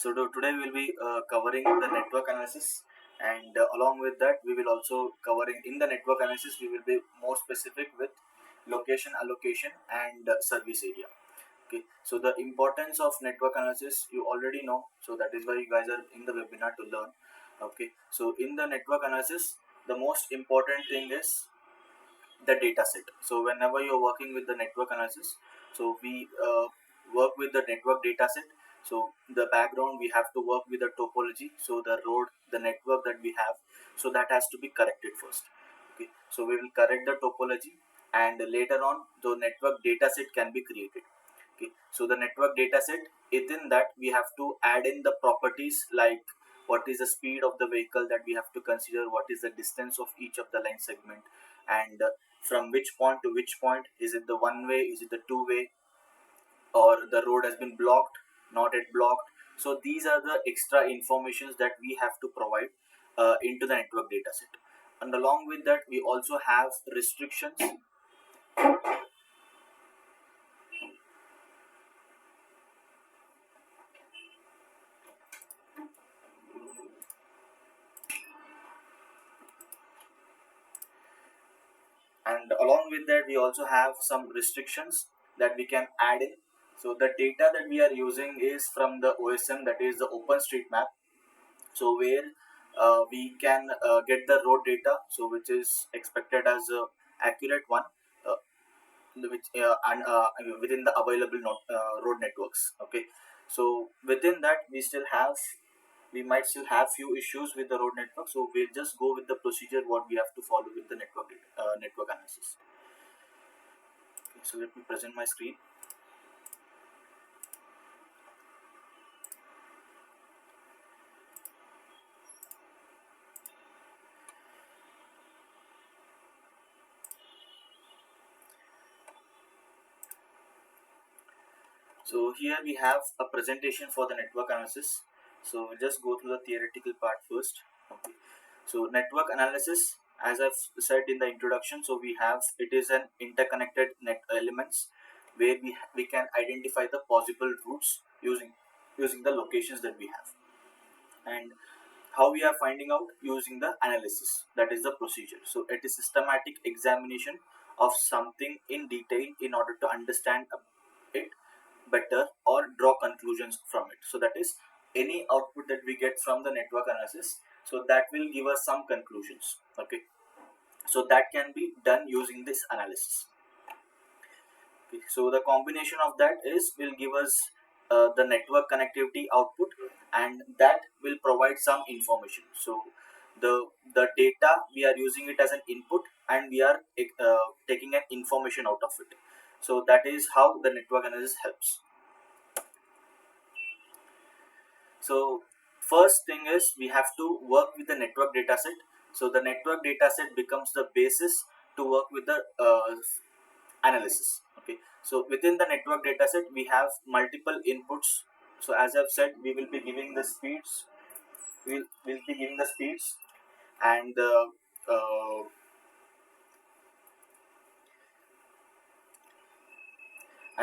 Today we will be covering the network analysis, and along with that we will also covering in the network analysis we will be more specific with location allocation and service area. Okay, so the importance of network analysis you already know, so that is why you guys are in the webinar to learn. Okay, so in the network analysis the most important thing is the data set. So whenever you're working with the network analysis, so we work with the network data set. So the background we have to work with the topology, so the road, the network that we have, so that has to be corrected first. Okay, so we will correct the topology, and later on the network data set can be created. Okay, so the network data set, within that we have to add in the properties like what is the speed of the vehicle that we have to consider, what is the distance of each of the line segment, and from which point to which point, is it the one way, is it the two way, or the road has been blocked, not yet blocked. So these are the extra informations that we have to provide into the network data set. And along with that we also have restrictions. And along with that we also have some restrictions that we can add in. So the data that we are using is from the OSM, that is the OpenStreetMap. So where we can get the road data, so which is expected as a accurate one, uh, which and within the available road networks. Okay, so within that we might still have few issues with the road network, so we'll just go with the procedure what we have to follow with the network analysis. Okay, so let me present my screen. So here we have a presentation for the network analysis. So we'll just go through the theoretical part first. Okay. So network analysis, as I've said in the introduction, so we have, it is an interconnected net elements where we can identify the possible routes using the locations that we have. And how we are finding out, using the analysis, that is the procedure. So it is systematic examination of something in detail in order to understand it better or draw conclusions from it. So that is any output that we get from the network analysis, so that will give us some conclusions. Okay, so that can be done using this analysis. Okay, so the combination of that is will give us the network connectivity output, and that will provide some information. So the data, we are using it as an input, and we are taking an information out of it. So that is how the network analysis helps. So first thing is we have to work with the network dataset. So the network dataset becomes the basis to work with the analysis. Okay, so within the network dataset we have multiple inputs. So as I've said, we will be giving the speeds. We'll be giving the speeds, and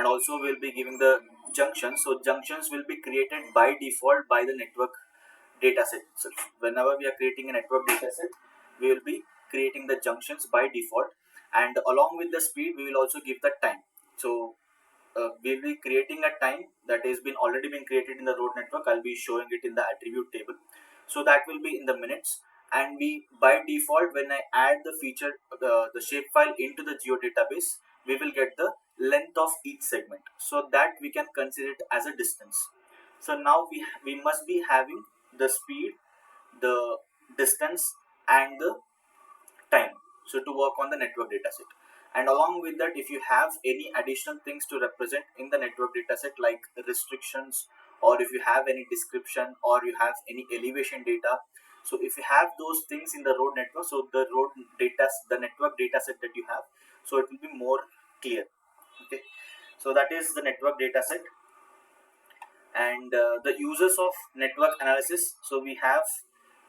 also we'll be giving the junctions. So junctions will be created by default by the network dataset itself. Whenever we are creating a network dataset, we will be creating the junctions by default, and along with the speed we will also give the time. So we will be creating a time that has been already been created in the road network. I'll be showing it in the attribute table, so that will be in the minutes. And we, by default, when I add the feature, the shapefile into the geo database, we will get the length of each segment, so that we can consider it as a distance. So now we must be having the speed, the distance, and the time, so to work on the network dataset. And along with that, if you have any additional things to represent in the network dataset like restrictions, or if you have any description, or you have any elevation data, so if you have those things in the road network, so the network dataset that you have, so it will be more clear. Okay, so that is the network dataset. And the users of network analysis, so we have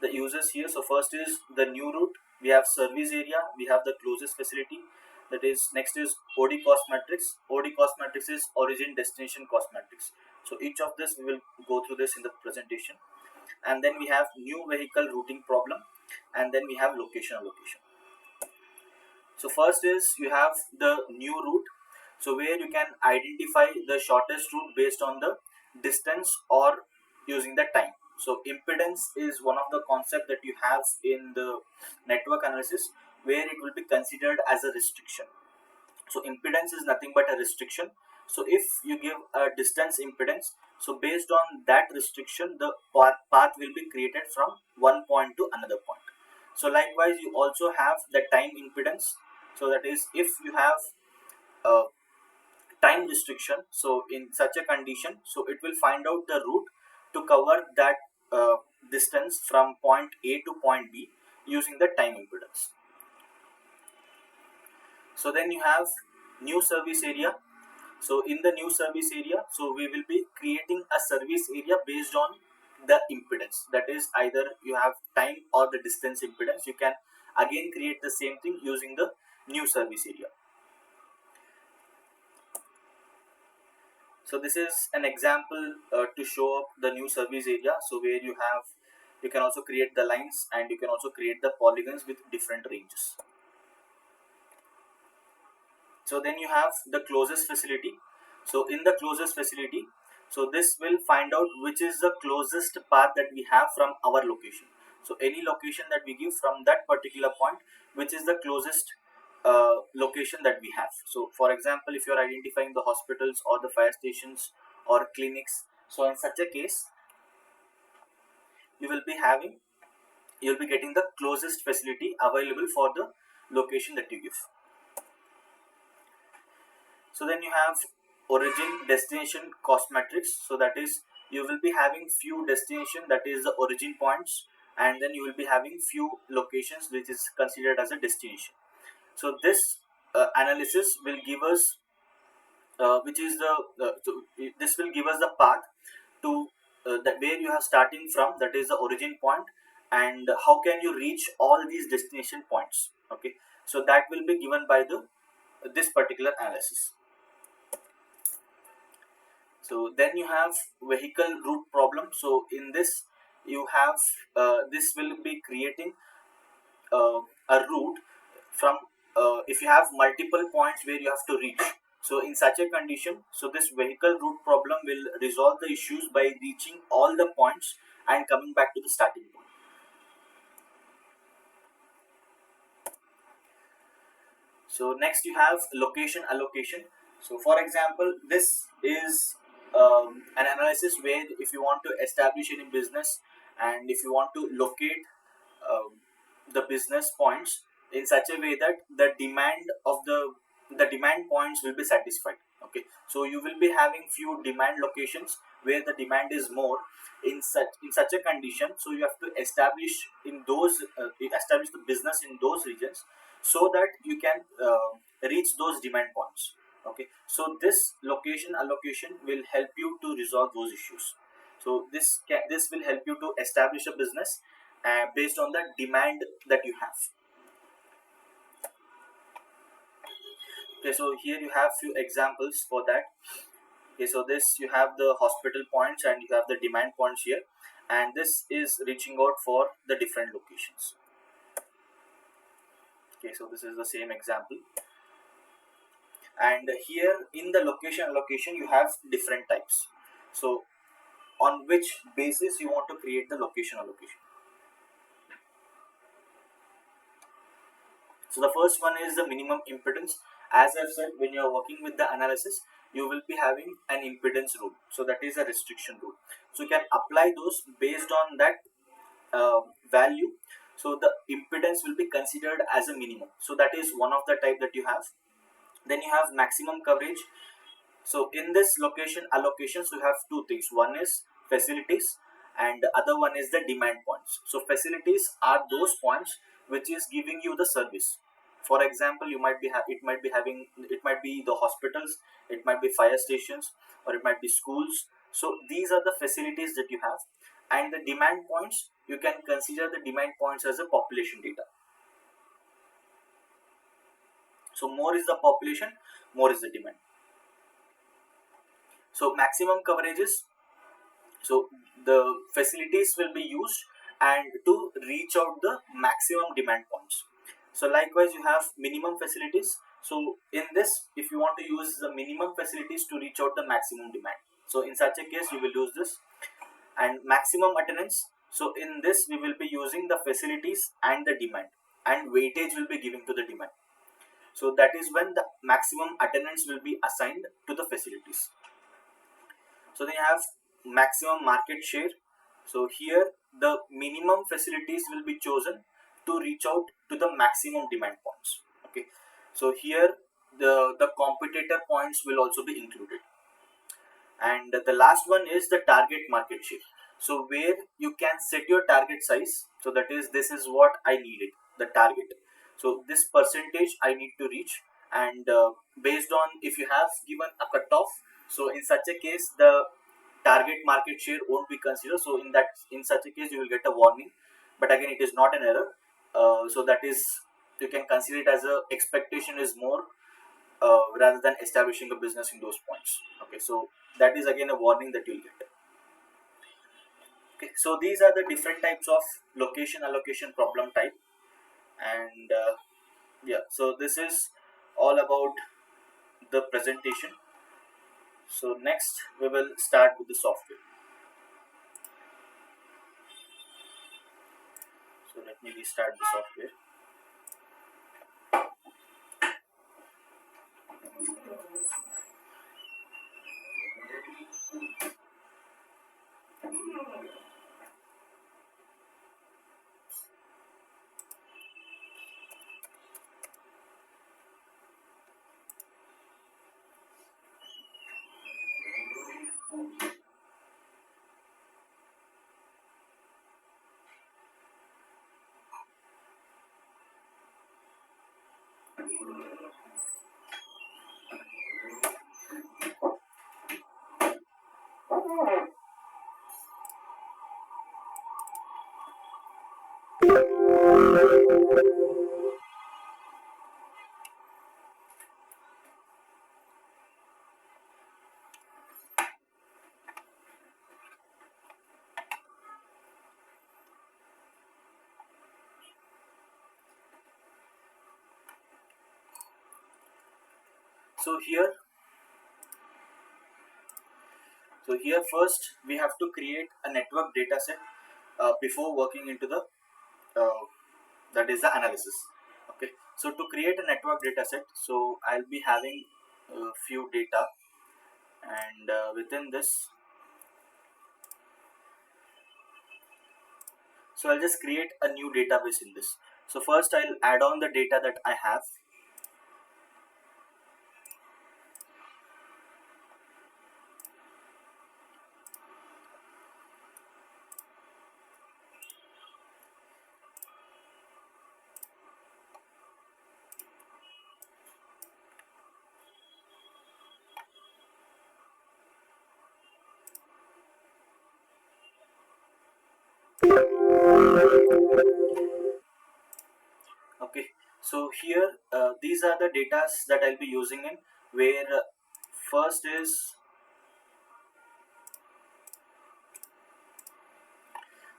the users here. So first is the new route, we have service area, we have the closest facility, that is next is OD cost matrix. OD cost matrix is origin destination cost matrix. So each of this we will go through this in the presentation. And then we have new vehicle routing problem, and then we have location allocation. So first is you have the new route, so where you can identify the shortest route based on the distance or using the time. So impedance is one of the concept that you have in the network analysis, where it will be considered as a restriction. So impedance is nothing but a restriction. So if you give a distance impedance, so based on that restriction, the path will be created from one point to another point. So likewise, you also have the time impedance. So that is, if you have a time restriction, so in such a condition, so it will find out the route to cover that distance from point A to point B using the time impedance. So then you have new service area. So in the new service area, so we will be creating a service area based on the impedance. That is, either you have time or the distance impedance. You can again create the same thing using the new service area. So this is an example to show up the new service area. So where you can also create the lines, and you can also create the polygons with different ranges. So then you have the closest facility. So in the closest facility, so this will find out which is the closest path that we have from our location. So any location that we give from that particular point, which is the closest location that we have. So for example, if you are identifying the hospitals or the fire stations or clinics, so in such a case, you will be getting the closest facility available for the location that you give. So then you have origin destination cost matrix. So that is, you will be having few destination, that is the origin points, and then you will be having few locations which is considered as a destination. So this analysis will give us this will give us the path to that where you are starting from, that is the origin point, and how can you reach all these destination points. Okay, so that will be given by this particular analysis. So then you have vehicle route problem. So in this you have this will be creating a route from if you have multiple points where you have to reach. So in such a condition, so this vehicle route problem will resolve the issues by reaching all the points and coming back to the starting point. So next you have location allocation. So for example, this is an analysis where if you want to establish any business, and if you want to locate the business points in such a way that the demand points will be satisfied. Okay, so you will be having few demand locations where the demand is more. In such a condition, so you have to establish the business in those regions, so that you can reach those demand points. Okay, so this location allocation will help you to resolve those issues. So this will help you to establish a business based on the demand that you have. Okay, so here you have few examples for that. Okay, so this you have the hospital points and you have the demand points here, and this is reaching out for the different locations. Okay, so this is the same example, and here in the location allocation you have different types. So on which basis you want to create the location allocation? So the first one is the minimum impedance. As I've said, when you are working with the analysis, you will be having an impedance rule. So that is a restriction rule. So you can apply those based on that value. So the impedance will be considered as a minimum. So that is one of the type that you have. Then you have maximum coverage. So in this location allocations, you have two things. One is facilities, and the other one is the demand points. So facilities are those points which is giving you the service. For example, it might be the hospitals, it might be fire stations, or it might be schools. So these are the facilities that you have, and the demand points, you can consider the demand points as a population data. So more is the population, more is the demand. So maximum coverages, so the facilities will be used and to reach out the maximum demand points. So likewise you have minimum facilities. So in this, if you want to use the minimum facilities to reach out the maximum demand, so in such a case you will use this. And maximum attendance, so in this we will be using the facilities and the demand, and weightage will be given to the demand. So that is when the maximum attendance will be assigned to the facilities. So then you have maximum market share. So here the minimum facilities will be chosen to reach out to the maximum demand points. Okay, so here the competitor points will also be included. And the last one is the target market share. So where you can set your target size. So that is, this is what I needed, the target. So this percentage I need to reach, and based on if you have given a cutoff, so in such a case the target market share won't be considered. So in such a case you will get a warning, but again it is not an error. So that is, you can consider it as a expectation is more, rather than establishing a business in those points. Okay, so that is again a warning that you'll get. Okay, so these are the different types of location allocation problem type. And yeah, so this is all about the presentation. So next we will start with the software. So let me restart the software. So here first we have to create a network data set before working into the uh, that is the analysis. Okay, so to create a network data set, so I'll be having a few data, and within this, so I'll just create a new database in this. So first I'll add on the data that I have. Okay, so here these are the data that I'll be using in, where first is,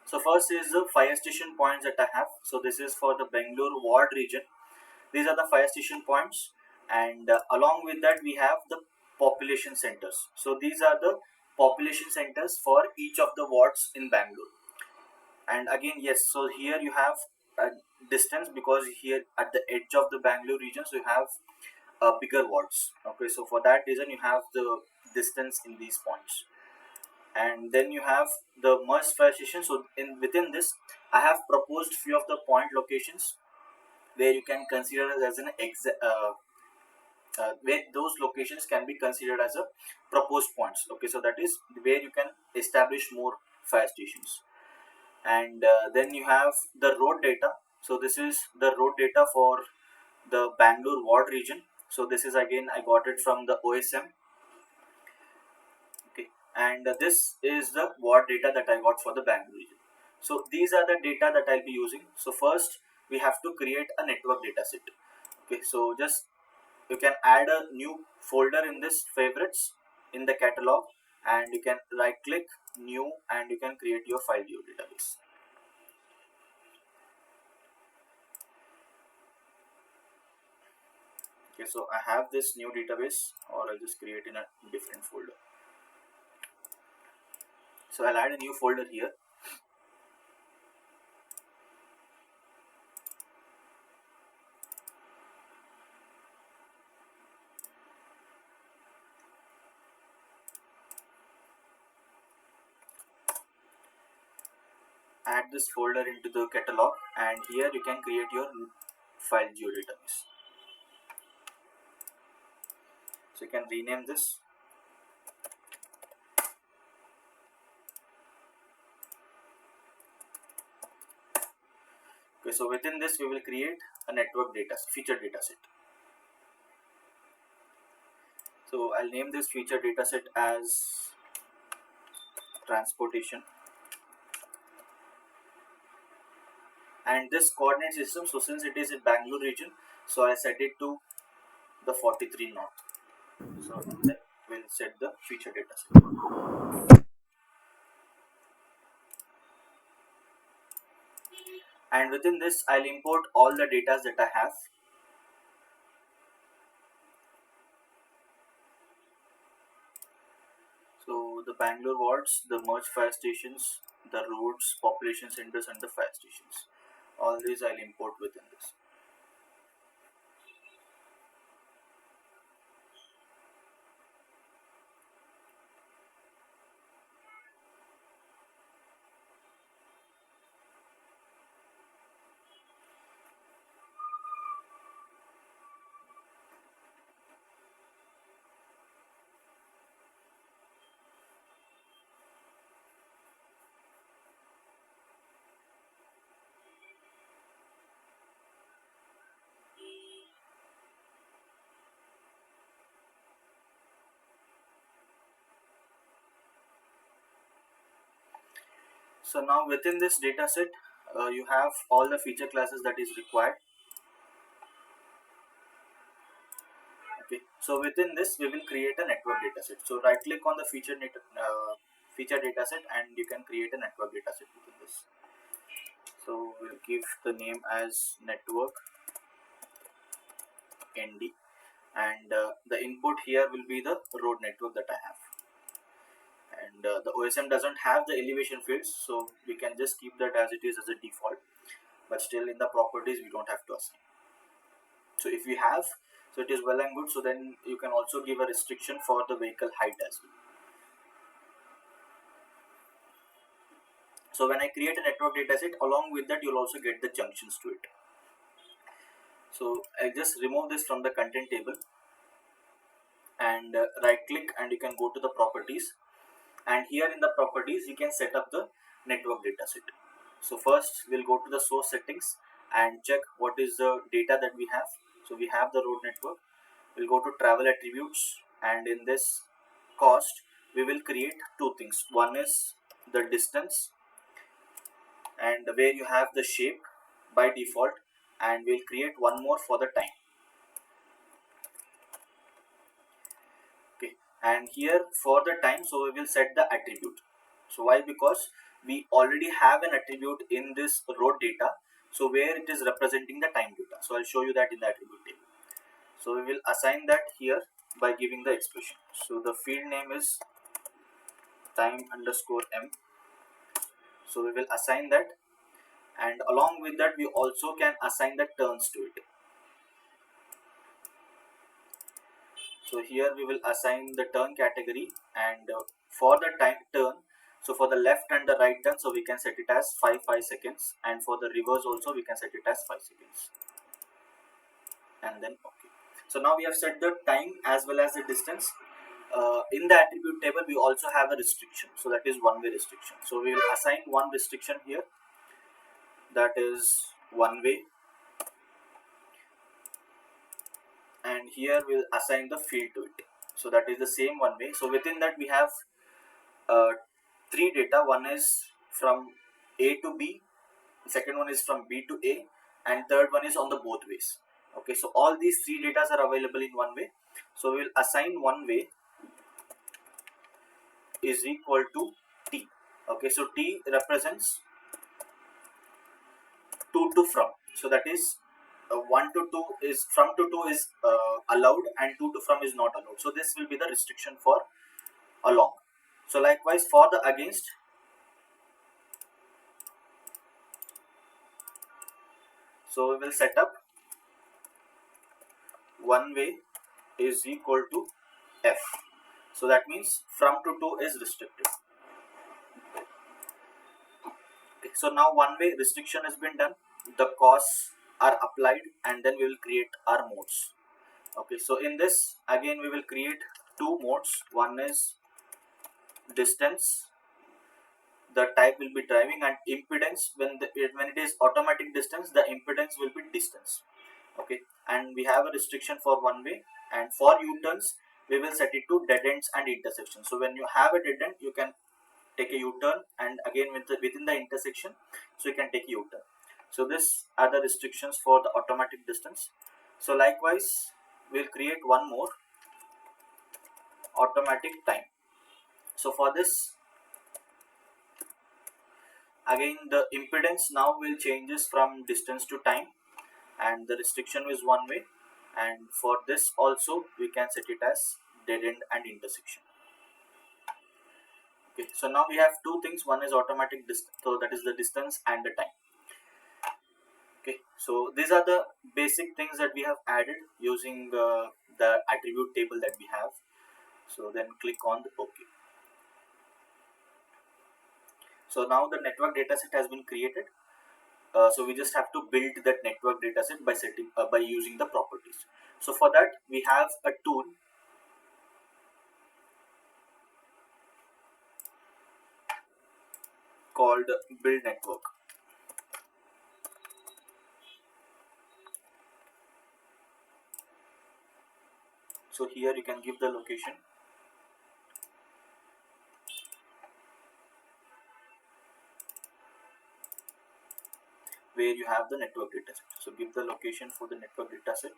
so first is the fire station points that I have. So this is for the Bangalore ward region. These are the fire station points, and along with that we have the population centers. So these are the population centers for each of the wards in Bangalore. And again, yes, so here you have a distance, because here at the edge of the Bangalore region, so you have bigger wards. Okay, so for that reason you have the distance in these points. And then you have the merged fire station. So in within this I have proposed few of the point locations where you can consider it as an where those locations can be considered as a proposed points. Okay, so that is where you can establish more fire stations. And then you have the road data. So this is the road data for the Bangalore ward region. So this is again I got it from the OSM. Okay, and this is the ward data that I got for the Bangalore region. So these are the data that I'll be using. So first we have to create a network data set. Okay, so just you can add a new folder in this favorites, in the catalog, and you can right click new and you can create your file view database. Okay, so I have this new database, or I'll just create in a different folder. So I'll add a new folder here. Add this folder into the catalog, and here you can create your file geodatabase. So you can rename this. Okay, so within this we will create a network data feature dataset. So I'll name this feature dataset as transportation, and this coordinate system, so since it is in Bangalore region, so I set it to the 43 north. So we'll set the feature dataset, and within this I'll import all the data that I have. So the Bangalore wards, the merged fire stations, the roads, population centers, and the fire stations. All these I'll import within this. So now within this dataset, you have all the feature classes that is required. Okay, so within this we will create a network dataset. So right click on the feature dataset and you can create a network dataset within this. So we'll give the name as network ND, and the input here will be the road network that I have. And the OSM doesn't have the elevation fields, so we can just keep that as it is as a default, but still in the properties we don't have to assign. So if we have, so it is well and good. So then you can also give a restriction for the vehicle height as well. So when I create a network dataset, along with that you'll also get the junctions to it. So I'll just remove this from the content table and right click, and you can go to the properties, and here in the properties you can set up the network dataset. So first we'll go to the source settings and check what is the data that we have. So we have the road network. We'll go to travel attributes, and in this cost we will create two things. One is the distance, and where you have the shape by default, and we'll create one more for the time. Okay, and here for the time, so we will set the attribute. So why? Because we already have an attribute in this road data, so where it is representing the time data. So I'll show you that in the attribute table. So we will assign that here by giving the expression. So the field name is time underscore m. So we will assign that, and along with that we also can assign the turns to it. So here we will assign the turn category, and for the time turn, so for the left and the right turn, so we can set it as 5 seconds, and for the reverse also we can set it as 5 seconds, and then okay. So now we have set the time as well as the distance. In the attribute table we also have a restriction, so that is one way restriction. So we will assign one restriction here, that is one way, and here we'll assign the field to it, so that is the same one way. So within that we have three data. One is from A to B, second one is from B to A, and third one is on the both ways. Okay, so all these three data are available in one way, so we'll assign one way is equal to T. Okay, so T represents to from. So that is 1 to 2 is from to 2 is allowed, and 2 to from is not allowed. So this will be the restriction for along. So likewise for the against, so we will set up one way is equal to F. So that means from to 2 is restricted. Okay, so now one way restriction has been done, the costs are applied, and then we will create our modes. Okay, so in this again we will create two modes. One is distance, the type will be driving, and impedance. When it is automatic distance, the impedance will be distance. Okay, and we have a restriction for one way, and for U-turns we will set it to dead ends and intersections. So when you have a dead end, you can take a U-turn, and again within the intersection, so you can take a U-turn. So this are the restrictions for the automatic distance. So likewise we'll create one more, automatic time. So for this, again the impedance now will changes from distance to time, and the restriction is one way, and for this also we can set it as dead end and intersection. Okay, so now we have two things. One is automatic distance, so that is the distance and the time. Okay, so these are the basic things that we have added using the attribute table that we have. So then click on the OK. So now the network dataset has been created. So we just have to build that network dataset by setting by using the properties. So for that we have a tool called build network. So here you can give the location, where you have the network dataset. So give the location for the network dataset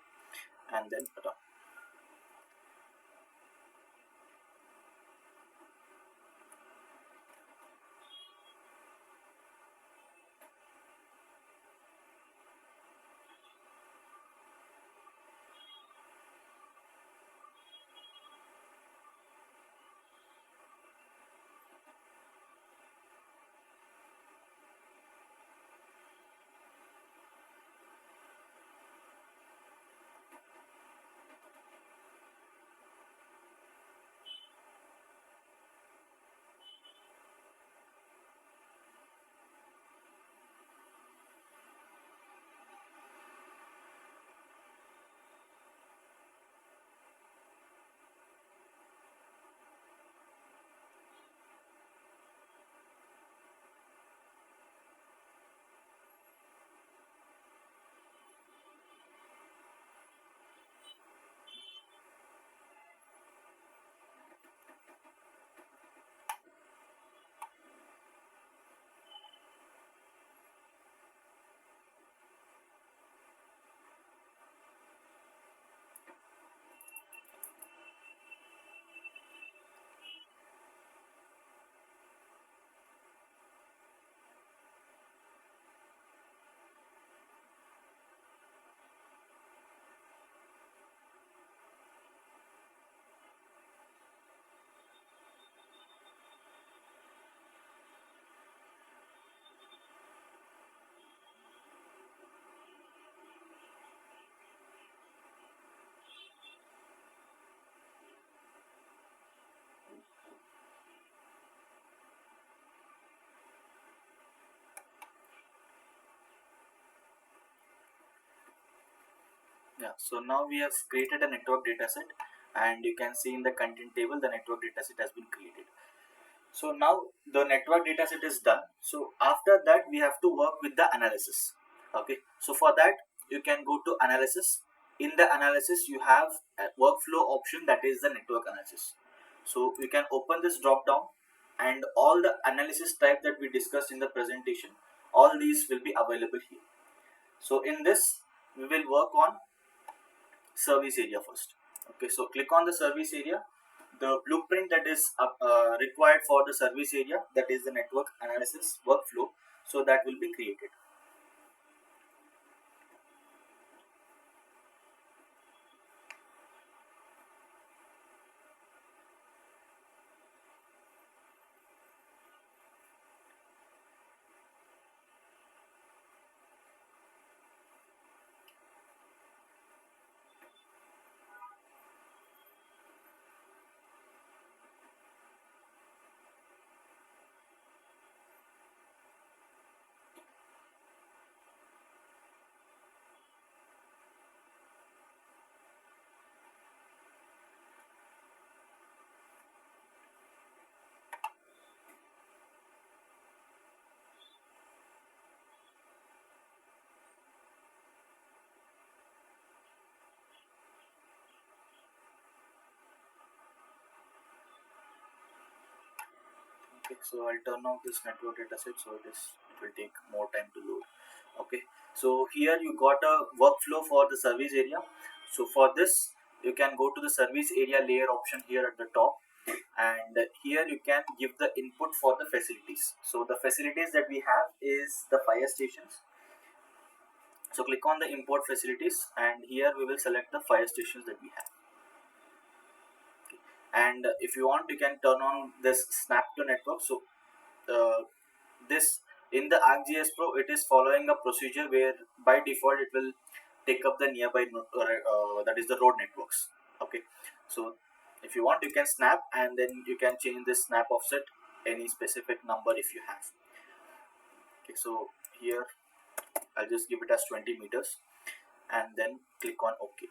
and then run. Yeah, so now we have created a network dataset, and you can see in the content table the network dataset has been created. So now the network dataset is done. So after that we have to work with the analysis. Okay, so for that you can go to analysis. In the analysis you have a workflow option, that is the network analysis. So you can open this drop down, and all the analysis type that we discussed in the presentation, all these will be available here. So in this we will work on service area first. Okay, so click on the service area, the blueprint that is required for the service area, that is the network analysis workflow, so that will be created. Okay, so I'll turn off this network dataset, so it will take more time to load. Okay, so here you got a workflow for the service area. So for this, you can go to the service area layer option here at the top, and here you can give the input for the facilities. So the facilities that we have is the fire stations. So click on the import facilities, and here we will select the fire stations that we have. And if you want, you can turn on this snap to network. So this in the ArcGIS Pro, it is following a procedure where by default it will take up the nearby that is the road networks. Okay, so if you want, you can snap, and then you can change this snap offset any specific number if you have. Okay, so here I'll just give it as 20 meters and then click on OK.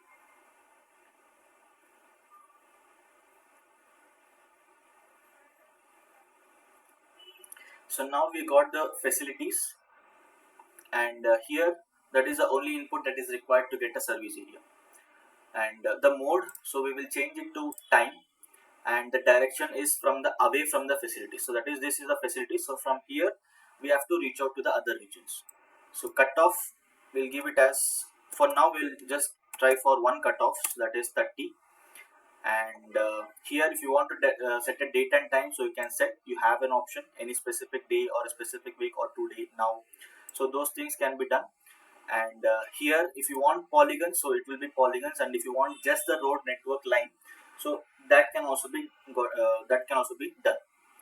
So now we got the facilities, and here that is the only input that is required to get a service area. And the mode, so we will change it to time, and the direction is from the away from the facility. So that is, this is the facility, so from here we have to reach out to the other regions. So cutoff, we'll give it as, for now we'll just try for one cutoff, so that is 30. And here if you want to set a date and time, so you can set, you have an option, any specific day or a specific week or today now, so those things can be done. And here if you want polygons, so it will be polygons, and if you want just the road network line, so that can also be done.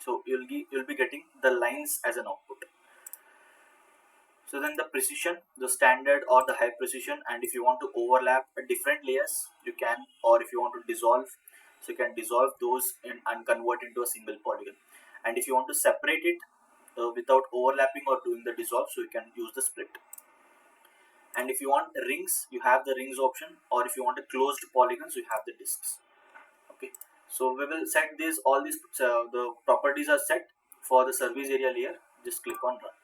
So you'll be getting the lines as an output. So then the precision, the standard or the high precision, and if you want to overlap different layers, you can, or if you want to dissolve, so you can dissolve those and convert into a single polygon. And if you want to separate it without overlapping or doing the dissolve, so you can use the split. And if you want rings, you have the rings option, or if you want a closed polygons, you have the discs. Okay, so we will set these, all these the properties are set for the service area layer. Just click on run.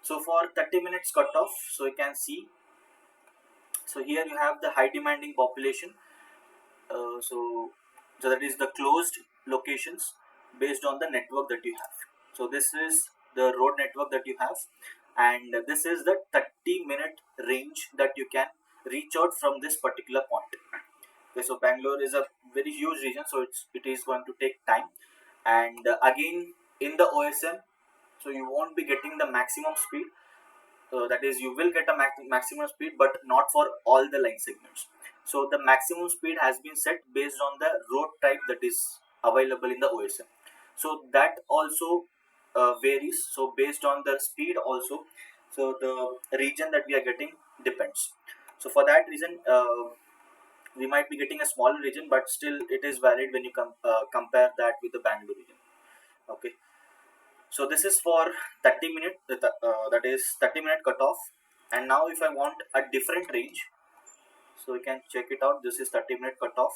So for 30 minutes cutoff, so you can see, so here you have the high demanding population. So that is the closed locations based on the network that you have. So this is the road network that you have, and this is the 30-minute range that you can reach out from this particular point. Okay, so Bangalore is a very huge region, so it is going to take time. And again in the OSM, so you won't be getting the maximum speed. That is, you will get a maximum speed, but not for all the line segments. So the maximum speed has been set based on the road type that is available in the OSM. So that also varies. So based on the speed also, so the region that we are getting depends. So for that reason, we might be getting a smaller region, but still it is valid when you compare that with the Bangalore region. Okay. So this is for 30 minute, that is 30-minute cutoff. And now if I want a different range, so you can check it out. This is 30-minute cutoff,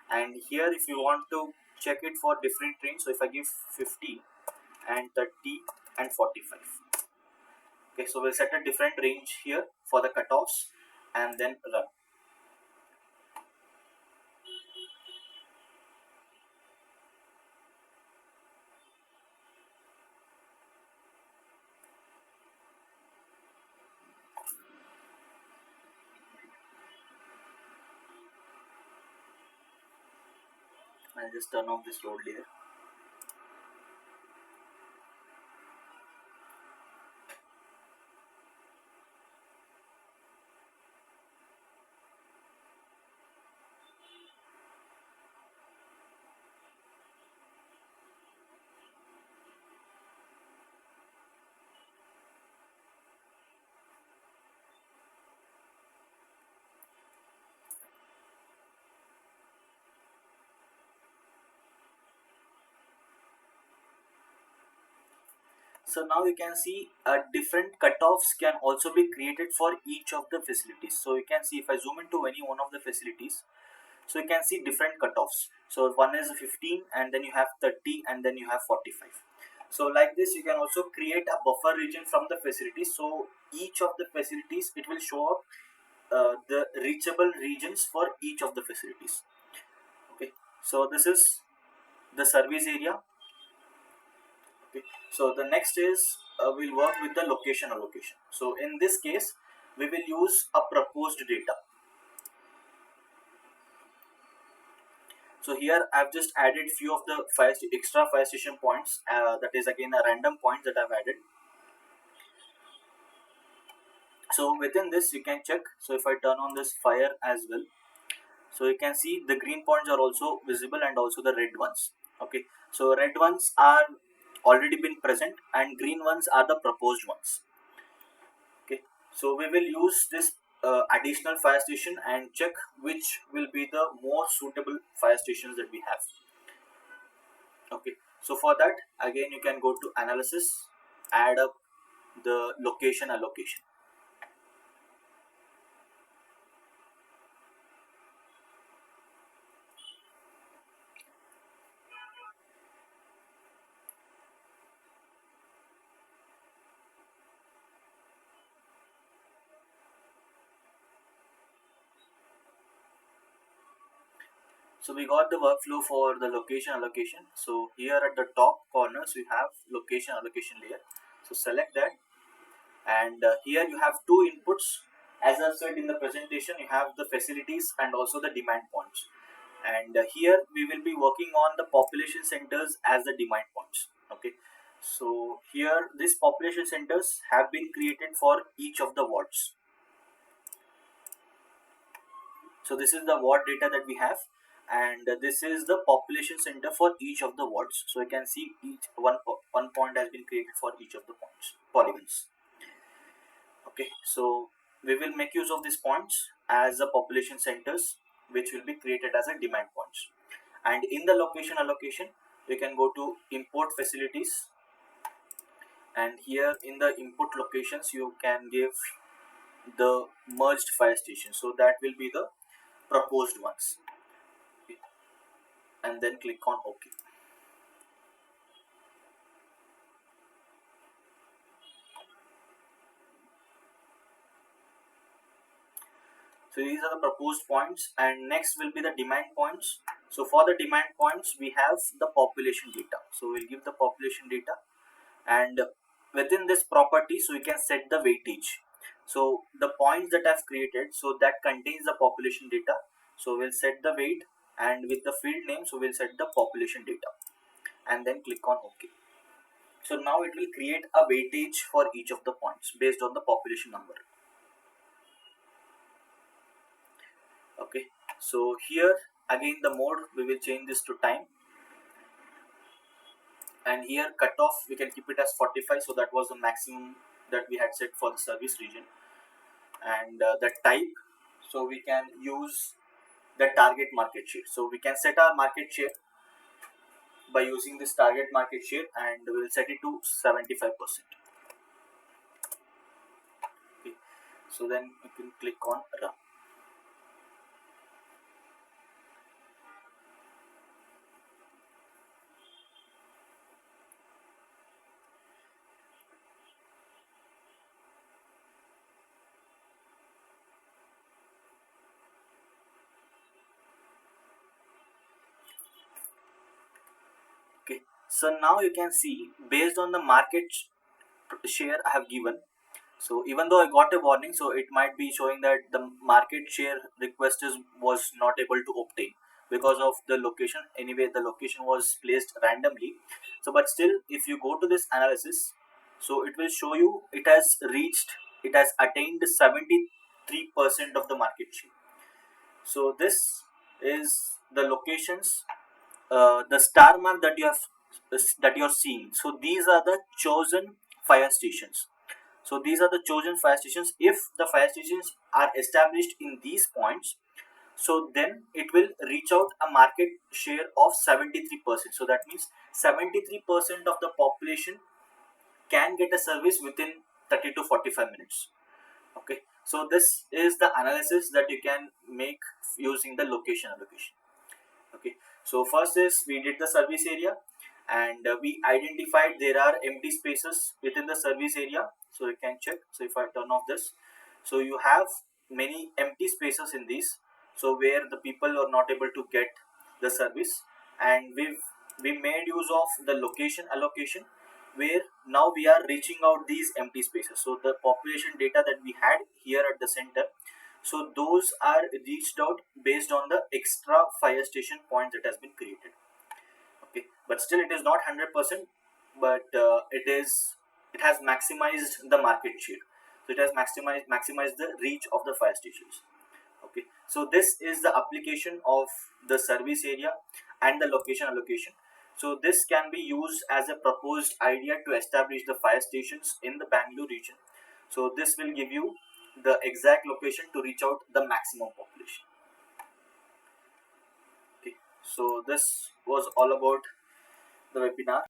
and here if you want to check it for different range, so if I give 50 and 30 and 45. Okay, so we'll set a different range here for the cutoffs and then run. I'll just turn off this load layer. So now you can see different cutoffs can also be created for each of the facilities. So you can see if I zoom into any one of the facilities, so you can see different cutoffs. So one is 15, and then you have 30, and then you have 45. So like this, you can also create a buffer region from the facilities. So each of the facilities, it will show up the reachable regions for each of the facilities. Okay, so this is the service area. Okay, so the next is we'll work with the location allocation. So in this case, we will use a proposed data. So here I've just added few of the extra fire station points. That is again a random point that I've added. So within this you can check. So if I turn on this fire as well, so you can see the green points are also visible and also the red ones. Okay, so red ones are already been present and green ones are the proposed ones. Okay, so we will use this additional fire station and check which will be the more suitable fire stations that we have. Okay, so for that again you can go to analysis, add up the location allocation. So we got the workflow for the location allocation. So here at the top corners we have location allocation layer. So select that, and here you have two inputs. As I said in the presentation, you have the facilities and also the demand points. And here we will be working on the population centers as the demand points. Okay, so here these population centers have been created for each of the wards. So this is the ward data that we have, and this is the population center for each of the wards. So you can see each one point has been created for each of the polygons. Okay, so we will make use of these points as the population centers, which will be created as a demand points. And in the location allocation, you can go to import facilities, and here in the input locations you can give the merged fire station. So that will be the proposed ones. And then click on OK. So these are the proposed points, and next will be the demand points. So for the demand points we have the population data. So we'll give the population data, and within this property so we can set the weightage. So the points that I've created, so that contains the population data, so we'll set the weight, and with the field name so we'll set the population data, and then click on OK. So now it will create a weightage for each of the points based on the population number. Okay, so here again the mode we will change this to time, and here cutoff we can keep it as 45. So that was the maximum that we had set for the service region. And the type, so we can use the target market share. So we can set our market share by using this target market share, and we will set it to 75%. Okay, so then you can click on run. Okay, so now you can see based on the market share I have given. So even though I got a warning, so it might be showing that the market share request was not able to obtain. because of the location. Anyway, the location was placed randomly. So but still, if you go to this analysis, so it will show you it has attained 73% of the market share. So this is the locations, the star mark that you're seeing. So these are the chosen fire stations. So these are the chosen fire stations. If the fire stations are established in these points, so then it will reach out a market share of 73%. So that means 73% of the population can get a service within 30 to 45 minutes. Okay, so this is the analysis that you can make using the location allocation. Okay, so first is we did the service area, and we identified there are empty spaces within the service area. So you can check. So if I turn off this, so you have many empty spaces in these, so where the people are not able to get the service, and we made use of the location allocation, where now we are reaching out these empty spaces. So the population data that we had here at the center, so those are reached out based on the extra fire station point that has been created. Okay, but still it is not 100%, but it has maximized the market share. So it has maximized the reach of the fire stations. Okay, so this is the application of the service area and the location allocation. So this can be used as a proposed idea to establish the fire stations in the Bangalore region. So this will give you the exact location to reach out the maximum population. Okay, so this was all about the webinar.